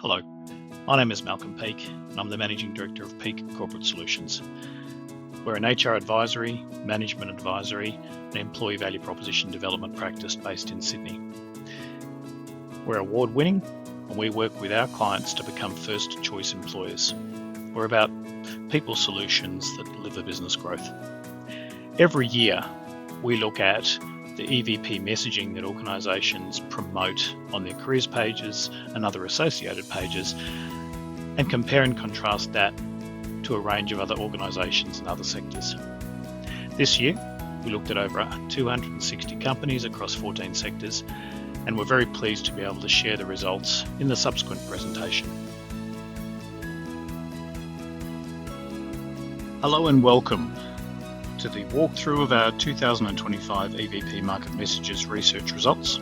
Hello, my name is Malcolm Peake and I'm the Managing Director of Peake Corporate Solutions. We're an HR advisory, management advisory and employee value proposition development practice based in Sydney. We're award-winning and we work with our clients to become first choice employers. We're about people solutions that deliver business growth. Every year we look at the EVP messaging that organisations promote on their careers pages and other associated pages and compare and contrast that to a range of other organisations and other sectors. This year we looked at over 260 companies across 14 sectors and we're very pleased to be able to share the results in the subsequent presentation. Hello and welcome to the walkthrough of our 2025 EVP Market Messages research results.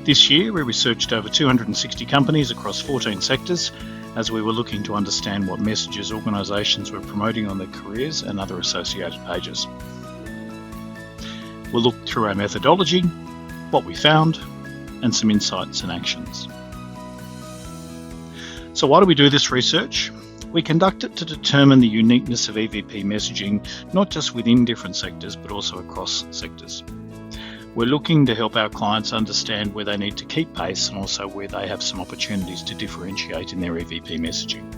This year we researched over 260 companies across 14 sectors as we were looking to understand what messages organisations were promoting on their careers and other associated pages. We'll look through our methodology, what we found, and some insights and actions. So why do we do this research? We conduct it to determine the uniqueness of EVP messaging, not just within different sectors, but also across sectors. We're looking to help our clients understand where they need to keep pace and also where they have some opportunities to differentiate in their EVP messaging.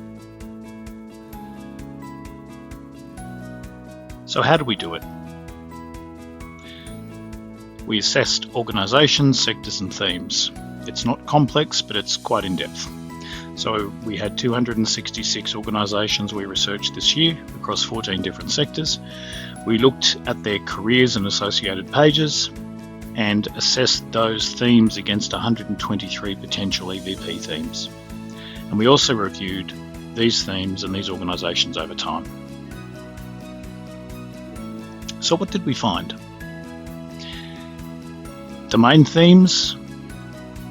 So how do we do it? We assessed organisations, sectors and themes. It's not complex, but it's quite in-depth. So we had 266 organisations we researched this year across 14 different sectors. We looked at their careers and associated pages and assessed those themes against 123 potential EVP themes. And we also reviewed these themes and these organisations over time. So what did we find? The main themes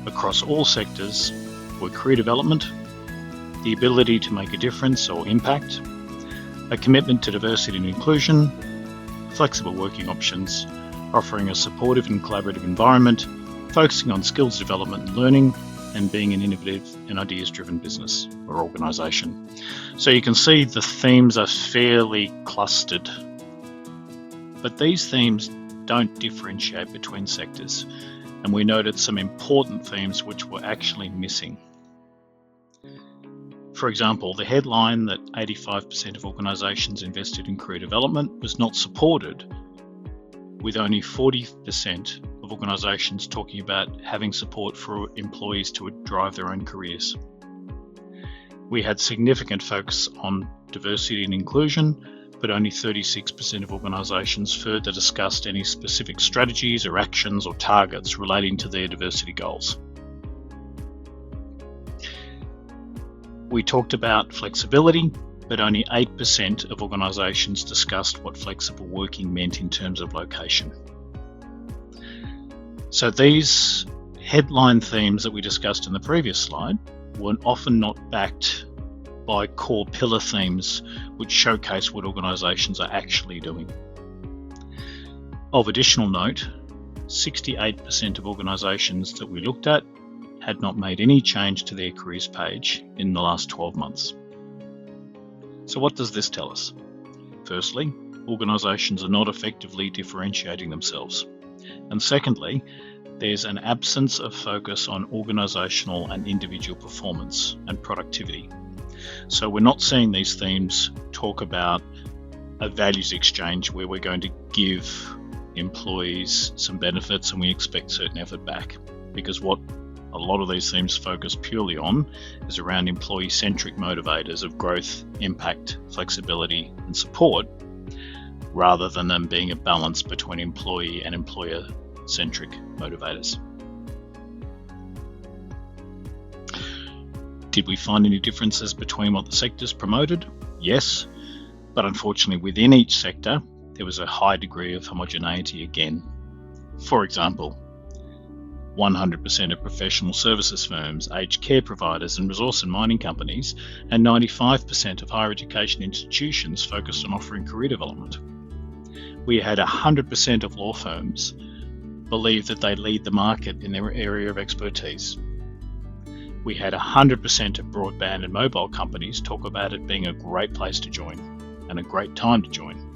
across all sectors were career development, the ability to make a difference or impact, a commitment to diversity and inclusion, flexible working options, offering a supportive and collaborative environment, focusing on skills development and learning, and being an innovative and ideas-driven business or organisation. So you can see the themes are fairly clustered, but these themes don't differentiate between sectors, and we noted some important themes which were actually missing. For example, the headline that 85% of organisations invested in career development was not supported, with only 40% of organisations talking about having support for employees to drive their own careers. We had significant focus on diversity and inclusion, but only 36% of organisations further discussed any specific strategies or actions or targets relating to their diversity goals. We talked about flexibility, but only 8% of organisations discussed what flexible working meant in terms of location. So these headline themes that we discussed in the previous slide were often not backed by core pillar themes which showcase what organisations are actually doing. Of additional note, 68% of organisations that we looked at had not made any change to their careers page in the last 12 months. So what does this tell us? Firstly, organisations are not effectively differentiating themselves. And secondly, there's an absence of focus on organisational and individual performance and productivity. So we're not seeing these themes talk about a values exchange where we're going to give employees some benefits and we expect certain effort back, because what a lot of these themes focus purely on is around employee-centric motivators of growth, impact, flexibility and support, rather than them being a balance between employee and employer-centric motivators. Did we find any differences between what the sectors promoted? Yes, but unfortunately within each sector there was a high degree of homogeneity again. For example, 100% of professional services firms, aged care providers and resource and mining companies, and 95% of higher education institutions focused on offering career development. We had 100% of law firms believe that they lead the market in their area of expertise. We had 100% of broadband and mobile companies talk about it being a great place to join and a great time to join.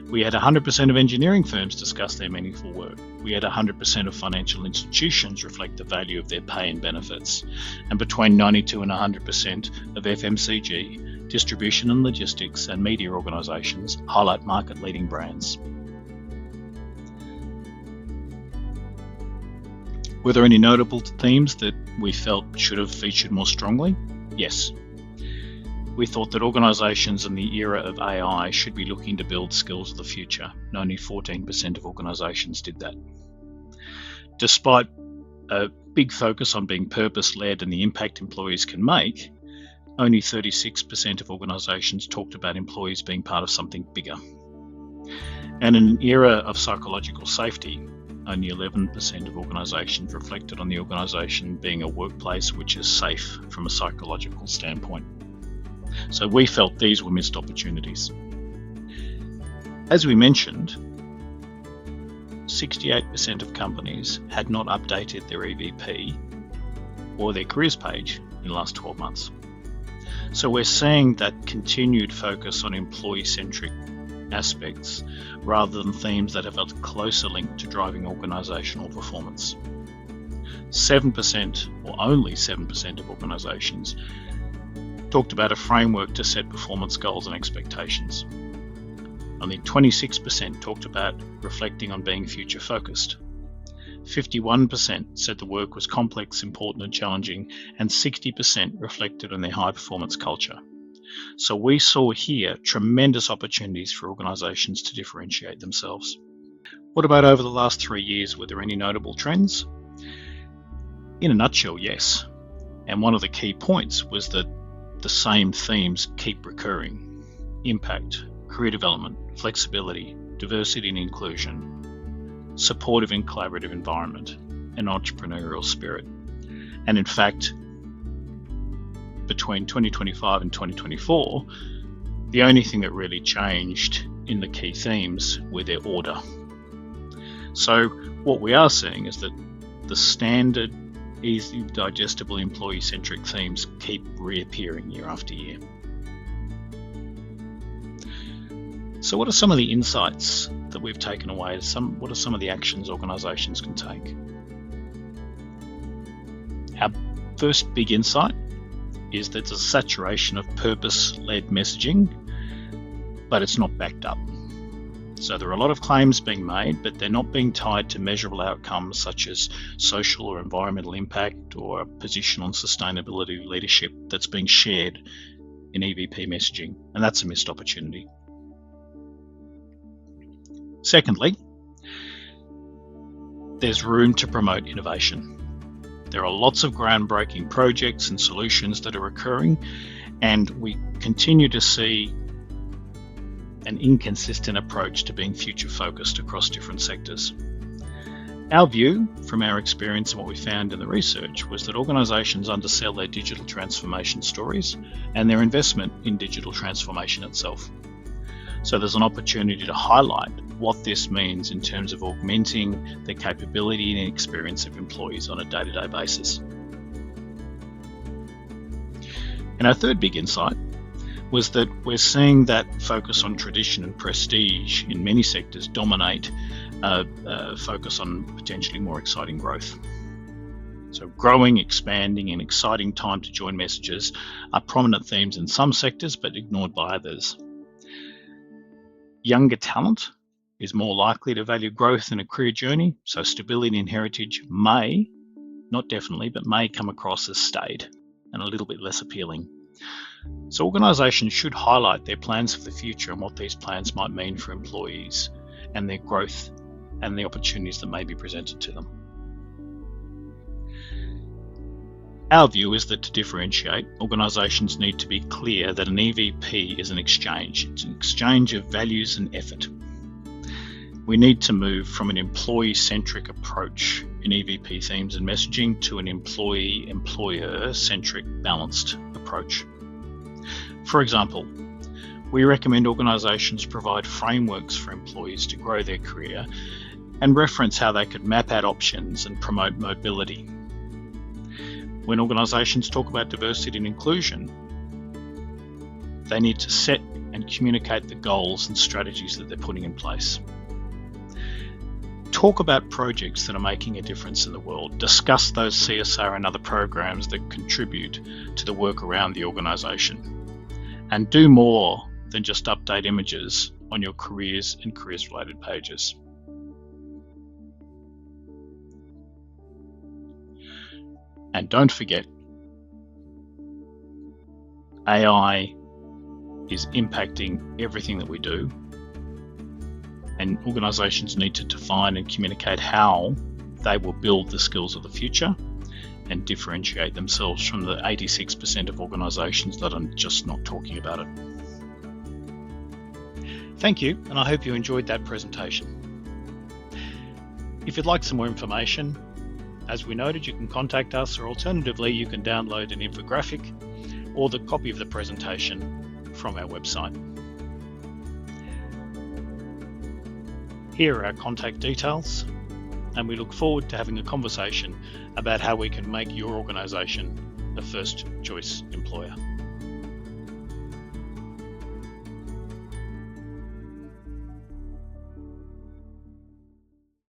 We had 100% of engineering firms discuss their meaningful work. We had 100% of financial institutions reflect the value of their pay and benefits. And between 92 and 100% of FMCG, distribution and logistics, and media organisations highlight market-leading brands. Were there any notable themes that we felt should have featured more strongly? Yes. We thought that organisations in the era of AI should be looking to build skills of the future, and only 14% of organisations did that. Despite a big focus on being purpose-led and the impact employees can make, only 36% of organisations talked about employees being part of something bigger. And in an era of psychological safety, only 11% of organisations reflected on the organisation being a workplace which is safe from a psychological standpoint. So we felt these were missed opportunities. As we mentioned, 68% of companies had not updated their EVP or their careers page in the last 12 months. So we're seeing that continued focus on employee-centric aspects rather than themes that have a closer link to driving organisational performance. 7% or only 7% of organisations talked about a framework to set performance goals and expectations. Only 26% talked about reflecting on being future focused. 51% said the work was complex, important and challenging, and 60% reflected on their high performance culture. So we saw here tremendous opportunities for organisations to differentiate themselves. What about over the last 3 years? Were there any notable trends? In a nutshell, yes. And one of the key points was that the same themes keep recurring: impact, career development, flexibility, diversity and inclusion, supportive and collaborative environment, and entrepreneurial spirit. And in fact, between 2025 and 2024, the only thing that really changed in the key themes were their order. So what we are seeing is that the standard, easy digestible employee-centric themes keep reappearing year after year. So what are some of the insights that we've taken away? What are some of the actions organisations can take? Our first big insight is that there's a saturation of purpose-led messaging, but it's not backed up. So there are a lot of claims being made, but they're not being tied to measurable outcomes such as social or environmental impact or a position on sustainability leadership that's being shared in EVP messaging, and that's a missed opportunity. Secondly, there's room to promote innovation. There are lots of groundbreaking projects and solutions that are occurring, and we continue to see an inconsistent approach to being future focused across different sectors. Our view, from our experience and what we found in the research, was that organisations undersell their digital transformation stories and their investment in digital transformation itself. So there's an opportunity to highlight what this means in terms of augmenting the capability and experience of employees on a day-to-day basis. And our third big insight was that we're seeing that focus on tradition and prestige in many sectors dominate focus on potentially more exciting growth. So growing, expanding, and exciting time to join messages are prominent themes in some sectors, but ignored by others. Younger talent is more likely to value growth in a career journey, so stability and heritage may, not definitely, but may come across as staid and a little bit less appealing. So organisations should highlight their plans for the future and what these plans might mean for employees and their growth and the opportunities that may be presented to them. Our view is that to differentiate, organisations need to be clear that an EVP is an exchange. It's an exchange of values and effort. We need to move from an employee-centric approach in EVP themes and messaging to an employee-employer-centric balanced approach. For example, we recommend organisations provide frameworks for employees to grow their career and reference how they could map out options and promote mobility. When organisations talk about diversity and inclusion, they need to set and communicate the goals and strategies that they're putting in place. Talk about projects that are making a difference in the world. Discuss those CSR and other programs that contribute to the work around the organisation. And do more than just update images on your careers and careers-related pages. And don't forget, AI is impacting everything that we do, and organisations need to define and communicate how they will build the skills of the future and differentiate themselves from the 86% of organisations that are just not talking about it. Thank you, and I hope you enjoyed that presentation. If you'd like some more information, as we noted, you can contact us, or alternatively, you can download an infographic or the copy of the presentation from our website. Here are our contact details, and we look forward to having a conversation about how we can make your organisation a first choice employer.